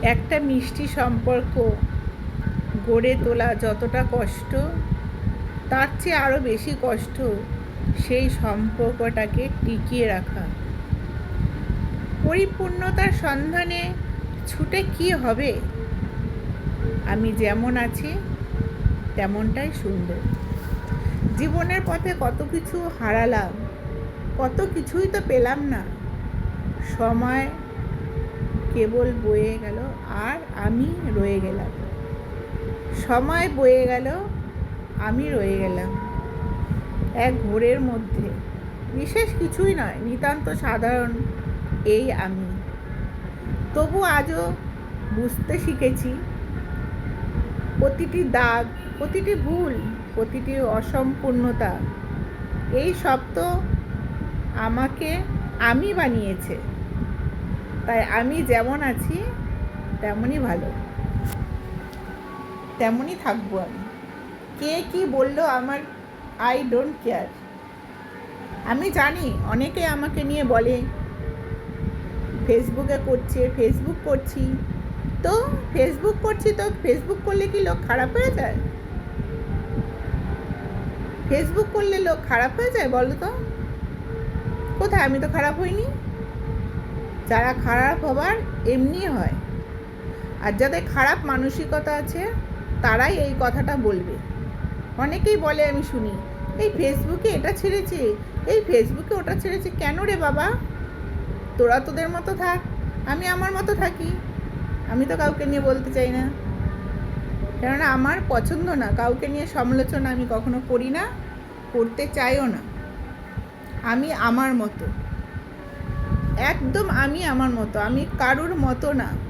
একটা মিষ্টি সম্পর্ক গড়ে তোলা যতটা কষ্ট, তার চেয়ে আরও বেশি কষ্ট সেই সম্পর্কটাকে টিকিয়ে রাখা। পরিপূর্ণতার সন্ধানে ছুটে কি হবে? আমি যেমন আছি তেমনটাই সুন্দর। জীবনের পথে কত কিছু হারালাম, কত কিছুই তো পেলাম না। সময় কেবল বয়ে গেল আর আমি রয়ে গেলাম। সময় বয়ে গেল, আমি রয়ে গেলাম এক ঘোরের মধ্যে। বিশেষ কিছুই নয়, নিতান্ত সাধারণ এই আমি। তবু আজও বুঝতে শিখেছি প্রতিটি দাগ, প্রতিটি ভুল, প্রতিটি অসম্পূর্ণতা এই সব তো আমাকে আমি বানিয়েছে। তাই আমি যেমন আছি তেমনই ভালো, তেমনই থাকবো আমি। কে কি বললো আমার আই ডোন্ট কেয়ার। আমি জানি অনেকে আমাকে নিয়ে বলে ফেসবুক করছি। তো ফেসবুক করছি, তো ফেসবুক করলে কি লোক খারাপ হয়ে যায়? ফেসবুক করলে লোক খারাপ হয়ে যায় বলো তো? কোথায়? আমি তো খারাপ হইনি। যারা খারাপ হবার এমনি হয়, আর যাদের খারাপ মানসিকতা আছে তারাই এই কথাটা বলবে। অনেকেই বলে, আমি শুনি, এই ফেসবুকে এটা ছেড়েছে, এই ফেসবুকে ওটা ছেড়েছে। কেন রে বাবা? তোরা তোদের মতো থাক, আমি আমার মতো থাকি। আমি তো কাউকে নিয়ে বলতে চাই না, কেননা আমার পছন্দ না কাউকে নিয়ে সমালোচনা। আমি কখনো করি না, করতে চাইও না। আমি আমার মতো, একদম আমি আমার মতো, আমি কারুর মতো না।